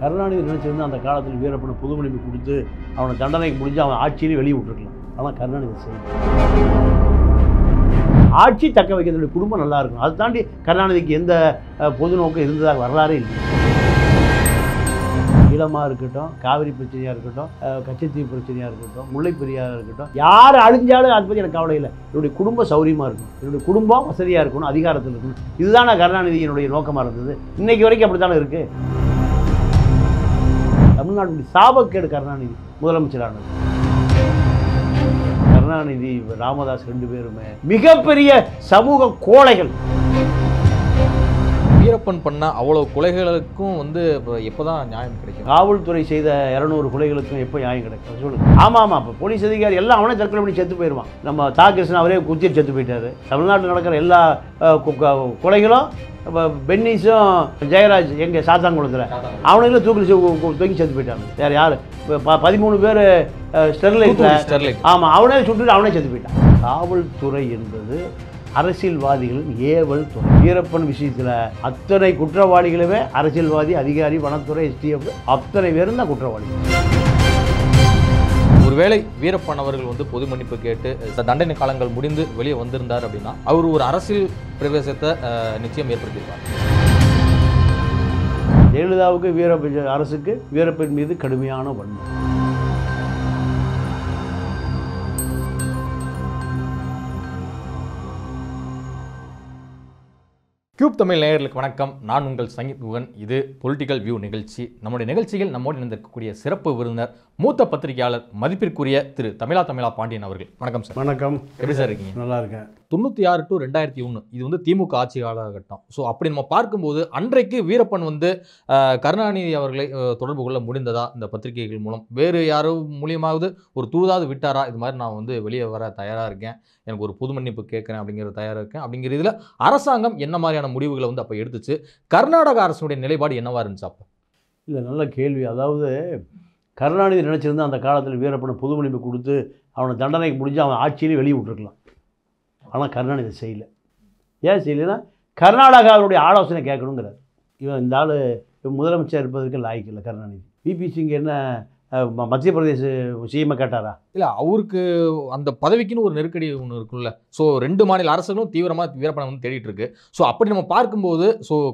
கருணாநிதி நினச்சிருந்தா அந்த காலத்தில் வீரப்பனை புதுமணிப்பு கொடுத்து அவனை தண்டனைக்கு முடிஞ்சு அவன் ஆட்சியிலே வெளியே விட்டுருக்கலாம். ஆனால் கருணாநிதி செய்யல. ஆட்சி தக்க வைக்கிறதுடைய குடும்பம் நல்லா இருக்கும். அதை தாண்டி கருணாநிதிக்கு எந்த பொது நோக்கம் இருந்ததாக வரலாறே இல்லை. ஈழமாக இருக்கட்டும், காவிரி பிரச்சனையாக இருக்கட்டும், கச்சத்தீவு பிரச்சனையாக இருக்கட்டும், முல்லை பெரியாராக இருக்கட்டும், யார் அழிஞ்சாலும் அதை பற்றி எனக்கு கவலை இல்லை. என்னுடைய குடும்பம் சௌரியமாக இருக்கணும், என்னுடைய குடும்பம் வசதியாக இருக்கணும், அதிகாரத்தில் இருக்கணும். இதுதான் நான் கருணாநிதியினுடைய நோக்கமாக இருந்தது. இன்னைக்கு வரைக்கும் அப்படி தானே இருக்குது. தமிழ்நாட்டுடைய சாபக்கேடு கருணாநிதி முதலமைச்சரானது. கருணாநிதி ராமதாஸ் ரெண்டு பேருமே மிகப்பெரிய சமூக கோழைகள். வீரப்பன் பண்ண அவ்வளவு கொலைகளுக்கும் எப்போதான் நியாயம் கிடைக்கும்? காவல்துறை செய்த 200 கொலைகளுக்கும் எப்போ நியாயம் கிடைக்கும் சொல்லுங்க. ஆமாம், இப்போ போலீஸ் அதிகாரி எல்லாம் அவனே தற்கொலை பண்ணி செத்து போயிடுவான். நம்ம தாகிருஷ்ணன் அவரே குத்தி செத்து போயிட்டாரு. தமிழ்நாட்டில் நடக்கிற எல்லா கொலைகளும் பென்னிஸும் ஜெயராஜ் எங்கள் சாத்தான்குளத்தில் அவனுங்களும் தூக்கி செத்து போயிட்டாங்க. வேறு யார் 13 பேர் ஸ்டெர்லைட்டில். ஆமாம், அவனே சுட்டுட்டு அவனே செத்து போயிட்டான். காவல்துறை என்பது அரசியல்வாதிகளின் ஏவல் துறை. வீரப்பன் விஷயத்தில் அத்தனை குற்றவாளிகளுமே அரசியல்வாதி, அதிகாரி, வனத்துறை, எஸ்டிஎஃப் அத்தனை பேரும் தான் குற்றவாளிகள். ஒருவேளை வீரப்பன் அவர்கள் பொது மன்னிப்பு கேட்டு தண்டனை காலங்கள் முடிந்து வெளியே வந்திருந்தார் அப்படின்னா அவர் ஒரு அரசியல் பிரவேசத்தை நிச்சயம் ஏற்படுத்தியிருப்பார். ஜெயலலிதாவுக்கு வீரப்பன் அரசுக்கு வீரப்பன் மீது கடுமையான வன்மை. கியூப் தமிழ் நேயர்களுக்கு வணக்கம். நான் உங்கள் சங்கீத் குகன். இது பொலிட்டிக்கல் வியூ நிகழ்ச்சி. நம்முடைய நிகழ்ச்சியில் நம்மோடு இணைந்திருக்கக்கூடிய சிறப்பு விருந்தினர் மூத்த பத்திரிகையாளர் மதிப்பிற்குரிய திரு தமிழா பாண்டியன் அவர்கள். வணக்கம் சார். வணக்கம். எப்படி சார் இருக்கீங்க? நல்லா இருக்கேன். 96 to 2001 இது திமுக ஆட்சி காலகட்டம். ஸோ அப்படி நம்ம பார்க்கும்போது அன்றைக்கு வீரப்பன் கருணாநிதி அவர்களை தொடர்பு கொள்ள முடிந்ததா? இந்த பத்திரிகைகள் மூலம் வேறு யாரோ மூலியமாவது ஒரு தூதாவது விட்டாரா? இது மாதிரி நான் வெளியே வர தயாராக இருக்கேன், எனக்கு ஒரு பொது மன்னிப்பு கேட்குறேன் அப்படிங்கிற தயாராக இருக்கேன் அப்படிங்கிற இதில் அரசாங்கம் என்ன மாதிரியான முடிவுகளை அப்போ எடுத்துச்சு? கர்நாடக அரசுடைய நிலைப்பாடு என்னவா இருந்துச்சு அப்போ? இல்லை, நல்ல கேள்வி. அதாவது கருணாநிதி நினச்சிருந்தா அந்த காலத்தில் வீரப்பனை புது மன்னிப்பு கொடுத்து அவனை தண்டனைக்கு முடிஞ்சு அவன் ஆட்சியிலே வெளியே விட்டுருக்கலாம். ஆனால் கருணாநிதி செய்யலை. ஏன் செய்யலைன்னா கர்நாடகாவுடைய ஆலோசனை கேட்கணுங்கிறார். இவன் இந்த ஆள் முதலமைச்சர் இருப்பதற்கு லாய்க்கு இல்லை கருணாநிதி. பிபி சிங் என்ன மத்திய பிரதேச சிஎம் கேட்டாரா? இல்லை, அவருக்கு அந்த பதவிக்குன்னு ஒரு நெருக்கடி ஒன்று இருக்குல்ல. ஸோ 2 மாநில அரசுகளும் தீவிரமாக வீரப்பனை தேடிட்டு இருக்கு. ஸோ அப்படி நம்ம பார்க்கும்போது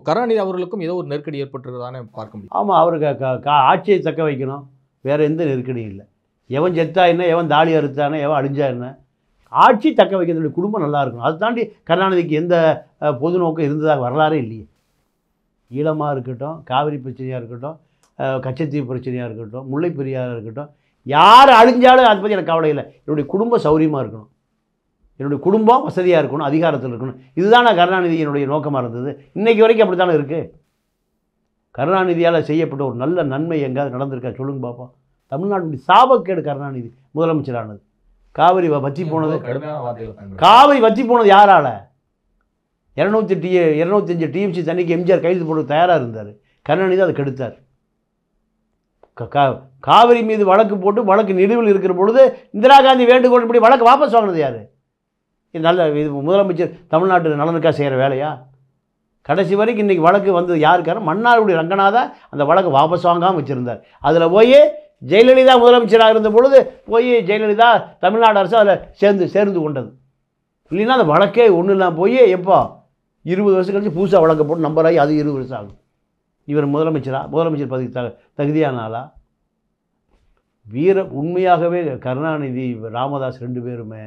கருணாநிதி அவர்களுக்கும் ஏதோ ஒரு நெருக்கடி ஏற்பட்டுருக்குதானே பார்க்க முடியும். ஆமாம், அவருக்கு ஆட்சியை தக்க வைக்கணும், வேறு எந்த நெருக்கடியும் இல்லை. எவன் செத்தா என்ன, எவன் தாலி அறுத்தானே, எவன் அழிஞ்சா என்ன, ஆட்சி தக்க வைக்கிறதுடைய குடும்பம் நல்லா இருக்கணும். அதை தாண்டி கருணாநிதிக்கு எந்த பொது நோக்கம் இருந்ததாக வரலாறே இல்லையே. ஈழமாக இருக்கட்டும், காவிரி பிரச்சனையாக இருக்கட்டும், கச்சத்தீவு பிரச்சனையாக இருக்கட்டும், முல்லை பெரியாராக இருக்கட்டும், யார் அழிஞ்சாலும் அதை பற்றி எனக்கு கவலை இல்லை. என்னுடைய குடும்பம் சௌரியமாக இருக்கணும், என்னுடைய குடும்பம் வசதியாக இருக்கணும், அதிகாரத்தில் இருக்கணும். இதுதான் நான் கருணாநிதியினுடைய நோக்கமாக இருந்தது. இன்றைக்கு வரைக்கும் அப்படி தானே இருக்குது. கருணாநிதியால் செய்யப்பட்ட ஒரு நல்ல நன்மை எங்காவது நடந்திருக்கா சொல்லுங்க பார்ப்போம். தமிழ்நாட்டுடைய சாபக்கேடு கருணாநிதி முதலமைச்சரானது. காவிரி வற்றி போனது, காவிரி வற்றி போனது யாரால? 205 டிஎம்சி தண்ணிக்கு எம்ஜிஆர் கைது போட தயாராக இருந்தார். கருணாநிதி அதை கெடுத்தார். காவிரி மீது வழக்கு போட்டு வழக்கு நிலுவையில் இருக்கிற பொழுது இந்திரா காந்தி வேண்டுகோள் இப்படி வழக்கு வாபஸ் வாங்கினது யார்? இது நல்ல இது முதலமைச்சர் தமிழ்நாட்டு நலனுக்காக செய்கிற வேலையா? கடைசி வரைக்கும் இன்றைக்கி வழக்கு வந்தது யாருக்கார? மன்னாருடைய ரங்கநாதா அந்த வழக்கு வாபஸ் வாங்காமல் வச்சுருந்தார். அதில் போய் ஜெயலலிதா முதலமைச்சராக இருந்த பொழுது போய் ஜெயலலிதா தமிழ்நாடு அரசு அதில் சேர்ந்து கொண்டது. இல்லைன்னா அந்த வழக்கே ஒன்றும் இல்லாமல் போய் எப்போ 20 வருஷம் கழிச்சு புதுசாக வழக்க போட்டு நம்பராகி அது 20 வருஷம் ஆகும். இவர் முதலமைச்சர் பதவிக்கு தகுதியான ஆளா? உண்மையாகவே கருணாநிதி ராமதாஸ் ரெண்டு பேருமே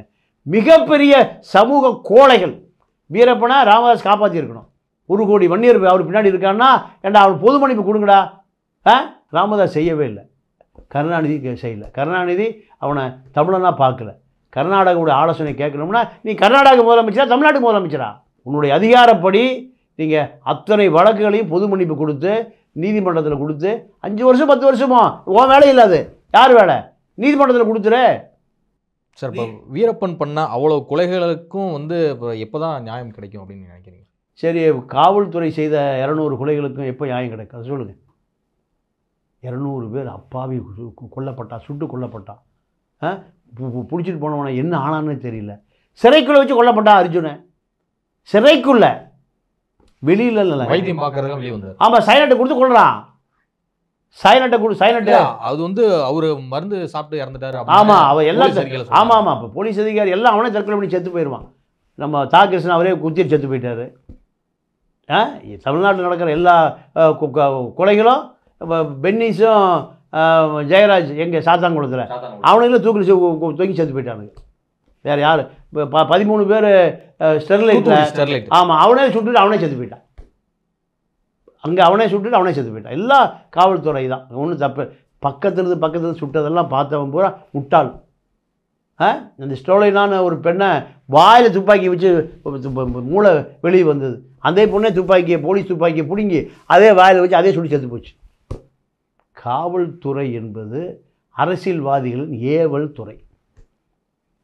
மிகப்பெரிய சமூக கோழைகள். வீரப்பனை ராமதாஸ் காப்பாற்றியிருக்கணும். 1 கோடி வன்னியர் அவர் பின்னாடி இருக்கான்னா ஏண்டா அவர் பொது மன்னிப்பு கொடுங்கடா. ராமதாஸ் செய்யவே இல்லை, கருணாநிதி செய்யலை. கருணாநிதி அவனை தமிழனாக பார்க்கல. கர்நாடகாவுடைய ஆலோசனை கேட்கணும்னா நீ கர்நாடக முதலமைச்சரா, தமிழ்நாட்டு முதலமைச்சரா? உன்னுடைய அதிகாரப்படி நீங்கள் அத்தனை வழக்குகளையும் பொது மன்னிப்பு கொடுத்து நீதிமன்றத்தில் கொடுத்து 5 வருஷம் 10 வருஷமோ உன் வேலை இல்லாது யார் வேலை? நீதிமன்றத்தில் கொடுத்துரு சார். இப்போ வீரப்பன் பண்ண அவ்வளோ கொலைகளுக்கும் எப்போதான் நியாயம் கிடைக்கும் அப்படின்னு நினைக்கிறீங்க? சரி, காவல்துறை செய்த 200 கொலைகளுக்கும் எப்போ நியாயம் கிடைக்கும் அது சொல்லுங்கள். 200 பேர் அப்பாவி கொல்லப்பட்டான், சுட்டு கொல்லப்பட்டான். பிடிச்சிட்டு போனவனை என்ன ஆனான்னு தெரியல. சிறைக்குள்ளே வச்சு கொல்லப்பட்டான் அர்ஜுனை. சிறைக்குள்ளே, வெளியில் இல்லை, வைத்தியம் பார்க்கறதுக்கு வெளியே வந்தார். ஆமாம், சைலண்ட்டை கொடுத்து கொள்றான். சைலண்ட்டு அது வந்து அவரு மருந்து சாப்பிட்டு இறந்துட்டாரு. ஆமாம் அவன் எல்லாம் போலீஸ் அறிக்கையில சொல்றாங்க. ஆமாம் இப்போ போலீஸ் அதிகாரி எல்லாம் அவனே தற்கொலை பண்ணி செத்து போயிடுவான். நம்ம கிருஷ்ணன் அவரே குத்திட்டு செத்து போயிட்டாரு. தமிழ்நாட்டில் நடக்கிற எல்லா கொலைகளும் பென்னிஸும் ஜெயராஜ் எங்கே சாத்தான்குளத்தில் அவனுங்களும் தூக்கில் தூக்கி செத்து போயிட்டானுங்க. வேறு யார் இப்போ 13 பேர் ஸ்டெர்லைட். ஆமாம் அவனே சுட்டுட்டு அவனே செத்து போயிட்டான். அங்கே அவனே சுட்டுட்டு அவனே செத்து போயிட்டான். எல்லாம் காவல்துறை தான், ஒன்றும் தப்பு. பக்கத்துலேருந்து சுட்டதெல்லாம் பார்த்தவன் பூரா முட்டாள். இந்த ஸ்டோலைனான ஒரு பெண்ணை வாயில் துப்பாக்கி வச்சு மூளை வெளியே வந்தது. அதே பொண்ணே போலீஸ் துப்பாக்கியை பிடுங்கி அதே வாயில் வச்சு அதே சுடி செத்து போச்சு. காவல்துறை என்பது அரசியல்வாதிகளின் ஏவல் துறை.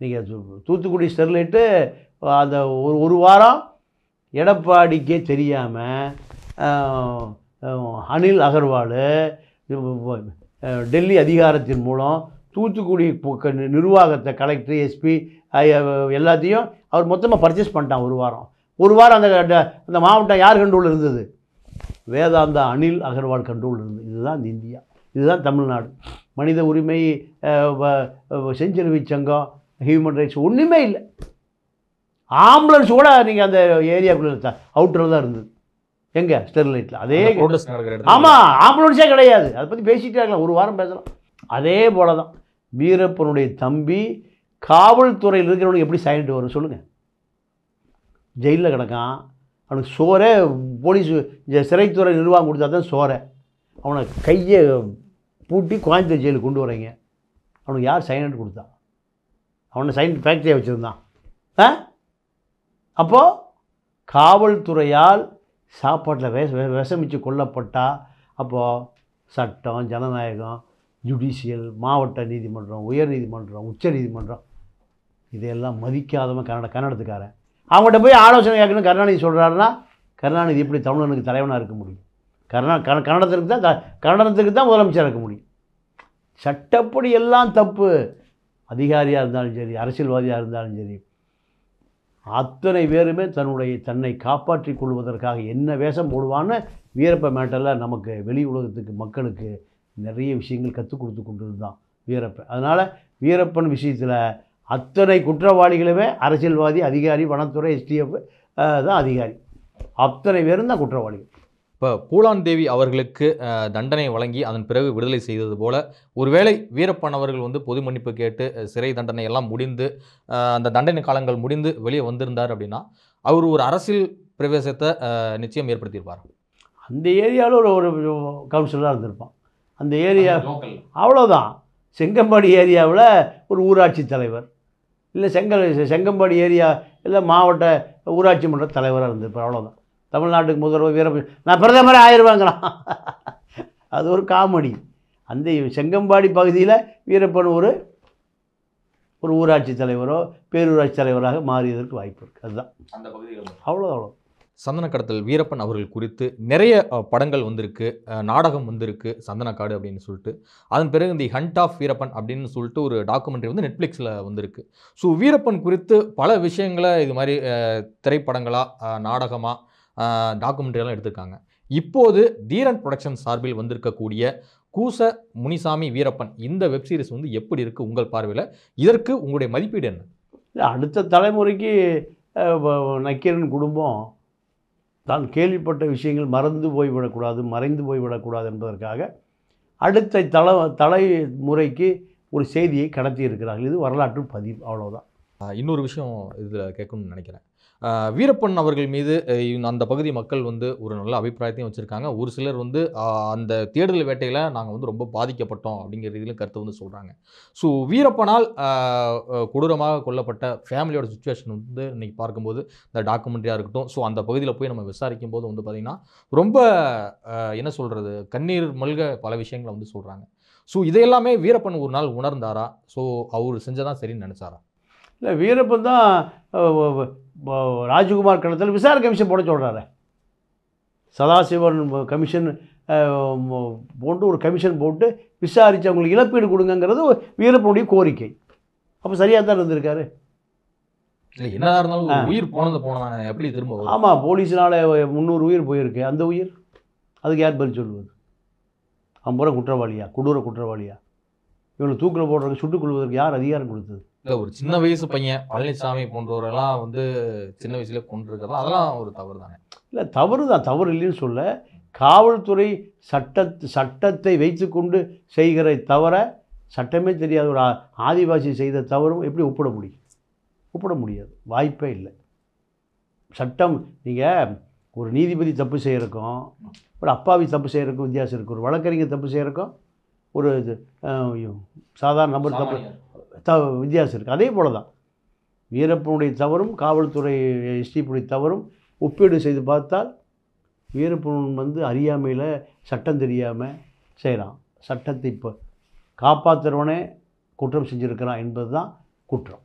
நீங்கள் தூத்துக்குடி ஸ்டெர்லைட்டு அந்த ஒரு வாரம் எடப்பாடிக்கே தெரியாமல் அனில் அகர்வால் டெல்லி அதிகாரத்தின் மூலம் தூத்துக்குடி நிர்வாகத்தை கலெக்டர் எஸ்பி எல்லாத்தையும் அவர் மொத்தமாக பர்ச்சேஸ் பண்ணிட்டான். ஒரு வாரம் அந்த மாவட்டம் யார் கண்ட்ரோல் இருந்தது? வேதாந்தா அனில் அகர்வால் கண்ட்ரோல் இருந்தது. இதுதான் இந்த இந்தியா, இதுதான் தமிழ்நாடு. மனித உரிமை செஞ்சிலுவை சங்கம், ஹியூமன் ரைட்ஸ் ஒன்றுமே இல்லை. ஆம்புலன்ஸ் கூட நீங்கள் அந்த ஏரியாக்குள்ளே அவுட்டரில் தான் இருந்தது. எங்கே? ஸ்டெர்லைட்டில். அதே ஆமாம், ஆம்புலன்ஸே கிடையாது. அதை பற்றி பேசிகிட்டே இருக்கலாம், ஒரு வாரம் பேசலாம். அதே போல தான் வீரப்பனுடைய தம்பி காவல்துறையில் இருக்கிறவனுக்கு எப்படி சைலண்ட் வரும் சொல்லுங்கள்? ஜெயிலில் கிடக்கான், அவனுக்கு சோறே போலீஸ் சிறைத்துறை நிர்வாகம் கொடுத்தா தான் சோறை. அவனை கையை பூட்டி கோயம்புத்தூர் ஜெயிலுக்கு கொண்டு வரீங்க. அவனுக்கு யார் சைலண்ட் கொடுத்தா? அவனை சைலண்ட் ஃபேக்ட்ரியை வச்சுருந்தான். அப்போது காவல்துறையால் சாப்பாட்டில் விஷமிச்சு கொல்லப்பட்டா அப்போது சட்டம், ஜனநாயகம், ஜுடிஷியல், மாவட்ட நீதிமன்றம், உயர் நீதிமன்றம், உச்ச நீதிமன்றம் இதையெல்லாம் மதிக்காதவன் கன்னடத்துக்காரன். அவங்கள்ட்ட போய் ஆலோசனை கேட்கணும். கருணாநிதி சொல்கிறாருன்னா கருணாநிதி எப்படி தமிழனுக்கு தலைவனாக இருக்க முடியும்? கன்னடத்துக்கு தான் முதலமைச்சராக இருக்க முடியும். சட்டப்படி எல்லாம் தப்பு. அதிகாரியாக இருந்தாலும் சரி, அரசியல்வாதியாக இருந்தாலும் சரி, அத்தனை பேருமே தன்னை காப்பாற்றிக் கொள்வதற்காக என்ன வேஷம் போடுவான்னு வீரப்ப மேட்டரில் நமக்கு வெளி உலகத்துக்கு மக்களுக்கு நிறைய விஷயங்கள் கற்றுக் கொடுத்து கொண்டு தான் வீரப்பன். அதனால் வீரப்பன் விஷயத்தில் அத்தனை குற்றவாளிகளுமே அரசியல்வாதி, அதிகாரி, வனத்துறை, எஸ்டிஎஃப் தான் அதிகாரி. அத்தனை பேரும் தான் குற்றவாளிகள். இப்போ பூலான் தேவி அவர்களுக்கு தண்டனை வழங்கி அதன் பிறகு விடுதலை செய்தது போல ஒருவேளை வீரப்பன் அவர்கள் வந்து பொது மன்னிப்பு கேட்டு சிறை தண்டனை எல்லாம் முடிந்து அந்த தண்டனை காலங்கள் முடிந்து வெளியே வந்திருந்தார் அப்படின்னா அவர் ஒரு அரசியல் பிரவேசத்தை நிச்சயம் ஏற்படுத்தியிருப்பார். அந்த ஏரியாவில் ஒரு கவுன்சிலராக இருந்திருப்பான். அந்த ஏரியா அவ்வளோதான். செங்கம்பாடி ஏரியாவில் ஒரு ஊராட்சி தலைவர், இல்லை செங்கம்பாடி ஏரியா இல்லை மாவட்ட ஊராட்சி மன்ற தலைவராக இருந்திருப்பார். அவ்வளோதான். தமிழ்நாட்டுக்கு முதல்வர் வீரப்பன் நான் பிரதமரே ஆயிடுவாங்களாம். அது ஒரு காமெடி. அந்த செங்கம்பாடி பகுதியில் வீரப்பன் ஒரு ஊராட்சி தலைவரோ பேரூராட்சி தலைவராக மாறியதற்கு வாய்ப்பு இருக்குது. அதுதான் அந்த பகுதிகள். அவ்வளோ சந்தன கடத்தல் வீரப்பன் அவர்கள் குறித்து நிறைய படங்கள் வந்திருக்கு, நாடகம் வந்திருக்கு, சந்தனக்காடு அப்படின்னு சொல்லிட்டு. அதன் பிறகு இந்த ஹண்ட் ஆஃப் வீரப்பன் அப்படின்னு சொல்லிட்டு ஒரு டாக்குமெண்ட்ரி வந்து நெட்ஃப்ளிக்ஸில் வந்திருக்கு. ஸோ வீரப்பன் குறித்து பல விஷயங்களை இது மாதிரி திரைப்படங்களாக, நாடகமாக, டாக்குமெண்ட்ரியெல்லாம் எடுத்திருக்காங்க. இப்போது தீரன் ப்ரொடக்ஷன் சார்பில் வந்திருக்கக்கூடிய கூச முனிசாமி வீரப்பன் இந்த வெப்சீரிஸ் வந்து எப்படி இருக்குது உங்கள் பார்வையில்? இதற்கு உங்களுடைய மதிப்பீடு என்ன? இல்லை, அடுத்த தலைமுறைக்கு நக்கீரன் குடும்பம் தான் கேள்விப்பட்ட விஷயங்கள் மறைந்து போய்விடக்கூடாது என்பதற்காக அடுத்த தலைமுறைக்கு ஒரு செய்தியை கடத்தி இருக்கிறார்கள். இது வரலாற்று பதிவு, அவ்வளோதான். இன்னொரு விஷயம் இதில் கேட்கணும்னு நினைக்கிறேன். வீரப்பன் அவர்கள் மீது அந்த பகுதி மக்கள் வந்து ஒரு நல்ல அபிப்பிராயத்தையும் வச்சுருக்காங்க. ஒரு சிலர் வந்து அந்த தேடுதல் வேட்டையில் நாங்கள் வந்து ரொம்ப பாதிக்கப்பட்டோம் அப்படிங்கிற ரீதியிலும் கருத்து வந்து சொல்கிறாங்க. ஸோ வீரப்பனால் கொடூரமாக கொல்லப்பட்ட ஃபேமிலியோட சுச்சுவேஷன் வந்து இன்றைக்கி பார்க்கும்போது இந்த டாக்குமெண்ட்ரியாக இருக்கட்டும், ஸோ அந்த பகுதியில் போய் நம்ம விசாரிக்கும் போது வந்து பார்த்திங்கன்னா ரொம்ப என்ன சொல்கிறது, கண்ணீர் மல்க பல விஷயங்களை வந்து சொல்கிறாங்க. ஸோ இதையெல்லாமே வீரப்பன் ஒரு நாள் உணர்ந்தாரா? ஸோ அவர் செஞ்சதான் சரின்னு நினச்சாரா? இல்லை, வீரப்பன் தான் ராஜகுமார் கணத்தில் விசாரணை கமிஷன் போட சொல்கிறாரு. சதாசிவன் கமிஷன் போட்டு ஒரு கமிஷன் போட்டு விசாரித்து அவங்களுக்கு இழப்பீடு கொடுங்கிறது வீரப்பனுடைய கோரிக்கை. அப்போ சரியாக தான் இருந்திருக்காரு. இல்லை, என்னதான் இருந்தாலும் உயிர் போனதானே, எப்படி திரும்ப? ஆமாம், போலீஸினால் 300 உயிர் போயிருக்கு. அந்த உயிர் அதுக்கு யார் பதில் சொல்லுவது? அவன் பூரா குற்றவாளியா, கொடூர குற்றவாளியா? இவனை தூக்கில் போடுறதுக்கு, சுட்டுக் கொள்வதற்கு யார் அதிகாரம் கொடுத்தது? இல்லை, ஒரு சின்ன வயசு பையன் பழனிசாமி போன்றவரெல்லாம் வந்து சின்ன வயசுல கொண்டிருக்கிறதா, அதெல்லாம் ஒரு தவறு தானே? இல்லை, தவறு தான், தவறு இல்லைன்னு சொல்ல. காவல்துறை சட்டத்தை வைத்துக்கொண்டு செய்கிற தவற சட்டமே தெரியாத ஒரு ஆதிவாசி செய்த தவறும் எப்படி ஒப்பிட முடியும்? ஒப்பிட முடியாது, வாய்ப்பே இல்லை. சட்டம், நீங்கள் ஒரு நீதிபதி தப்பு செய்கிறக்கும் ஒரு அப்பாவி தப்பு செய்கிறக்கும் வித்தியாசம் இருக்குது. ஒரு வழக்கறிஞர் தப்பு செய்கிறக்கும் ஒரு சாதாரண நபர் வித்தியாசம் இருக்குது. அதே போல தான் வீரப்பனுடைய தவறும் காவல்துறை எஸ்டிபுடைய தவறும் ஒப்பீடு செய்து பார்த்தால் வீரப்பன் வந்து அறியாமையில் சட்டம் தெரியாமல் செய்கிறான். சட்டத்தை இப்போ காப்பாற்றுறவனே குற்றம் செஞ்சுருக்கிறான் என்பது தான் குற்றம்.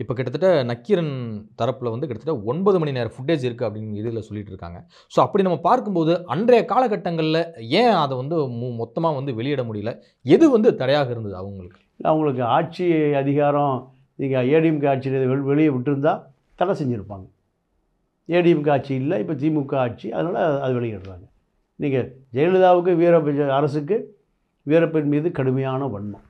இப்போ கிட்டத்தட்ட நக்கீரன் தரப்பில் வந்து கிட்டத்தட்ட 9 மணி நேரம் ஃபுட்டேஜ் இருக்குது அப்படின்னு இதில் சொல்லிட்டு இருக்காங்க. ஸோ அப்படி நம்ம பார்க்கும்போது அன்றைய காலகட்டங்களில் ஏன் அதை வந்து மொத்தமாக வந்து வெளியிட முடியல? எது வந்து தடையாக இருந்தது அவங்களுக்கு? அவங்களுக்கு ஆட்சி அதிகாரம், நீங்கள் ஏடிஎம்கே ஆட்சியில் வெளியே விட்டுருந்தா தடை செஞ்சுருப்பாங்க. ஏடிஎம்கே ஆட்சி இல்லை, இப்போ திமுக ஆட்சி, அதனால் அது வெளியிடுறாங்க. நீங்கள் ஜெயலலிதாவுக்கு அரசுக்கு வீரப்பன் மீது கடுமையான வன்மம்,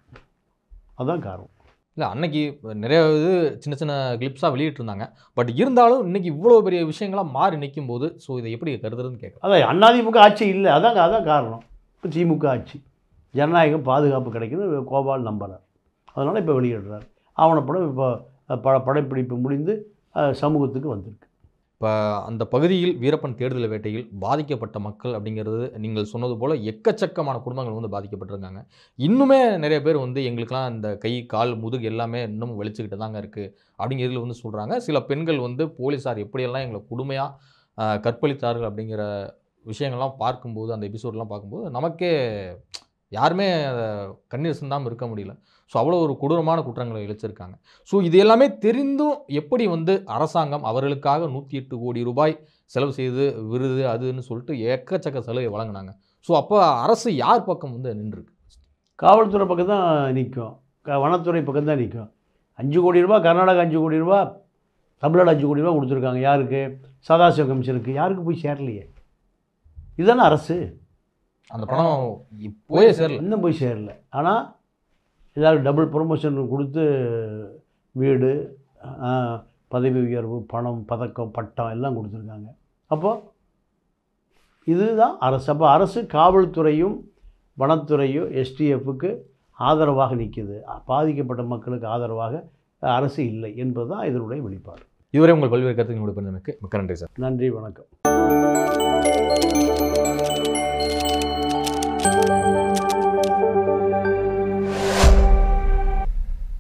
அதுதான் காரணம். இல்லை, அன்னைக்கு நிறைய இது சின்ன சின்ன கிளிப்ஸாக வெளியிட்டிருந்தாங்க. பட் இருந்தாலும் இன்னைக்கு இவ்வளோ பெரிய விஷயங்களாக மாறி நிற்கும் போது ஸோ இதை எப்படி கருதுறதுன்னு கேட்குறேன். அதான் அதிமுக ஆட்சி இல்லை, அதான் காரணம். இப்போ திமுக ஆட்சி, ஜனநாயகம் பாதுகாப்பு கிடைக்குது கோபால் நம்புறார், அதனால் இப்போ வெளியிடுறார். ஆவணப்படம் இப்போ படப்பிடிப்பு முடிந்து சமூகத்துக்கு வந்திருக்கு. இப்போ அந்த பகுதியில் வீரப்பன் தேடுதல் வேட்டையில் பாதிக்கப்பட்ட மக்கள் அப்படிங்கிறது நீங்கள் சொன்னது போல் எக்கச்சக்கமான குடும்பங்கள் வந்து பாதிக்கப்பட்டிருக்காங்க. இன்னுமே நிறைய பேர் வந்து எங்களுக்கெல்லாம் இந்த கை கால் முதுகு எல்லாமே இன்னும் வெளிச்சுக்கிட்டு தாங்க இருக்குது அப்படிங்கிறதுல வந்து சொல்கிறாங்க. சில பெண்கள் வந்து போலீஸார் எப்படியெல்லாம் எங்களை கொடுமையாக கற்பழித்தார்கள் அப்படிங்கிற விஷயங்கள்லாம் பார்க்கும்போது, அந்த எபிசோடெலாம் பார்க்கும்போது நமக்கே யாருமே அதை கண்ணீர் சிந்தாமல் இருக்க முடியல. ஸோ அவ்வளோ ஒரு கொடூரமான குற்றங்களை இழைச்சிருக்காங்க. ஸோ இது எல்லாமே தெரிந்தும் எப்படி வந்து அரசாங்கம் அவர்களுக்காக 108 கோடி ரூபாய் செலவு செய்து விருது அதுன்னு சொல்லிட்டு எக்கச்சக்க சலுகை வழங்கினாங்க. ஸோ அப்போ அரசு யார் பக்கம் வந்து நின்றுருக்கு? காவல்துறை பக்கம் தான் நிற்கும், வனத்துறை பக்கம் தான் நிற்கும். 5 கோடி ரூபா கர்நாடகா, 5 கோடி ரூபா தமிழ்நாடு, 5 கோடி ரூபா கொடுத்துருக்காங்க. யாருக்கு? சதாசிவ கமிஷனுக்கு. யாருக்கு போய் சேரலையே? இதுதானே அரசு. அந்த பணம் போய் சேரல, இன்னும் போய் சேரல. ஆனால் ஏதாவது டபுள் ப்ரொமோஷன் கொடுத்து வீடு, பதவி உயர்வு, பணம், பதக்கம், பட்டம் எல்லாம் கொடுத்துருக்காங்க. அப்போது இதுதான் அரசு. அப்போ அரசு காவல்துறையும் வனத்துறையும் எஸ்டிஎஃப்க்கு ஆதரவாக நிற்கிது. பாதிக்கப்பட்ட மக்களுக்கு ஆதரவாக அரசு இல்லை என்பது தான் இதனுடைய வெளிப்பாடு. இதுவரை உங்கள் பல்வேறு கருத்துக்களுடைய மிக்க நன்றி சார். நன்றி, வணக்கம்.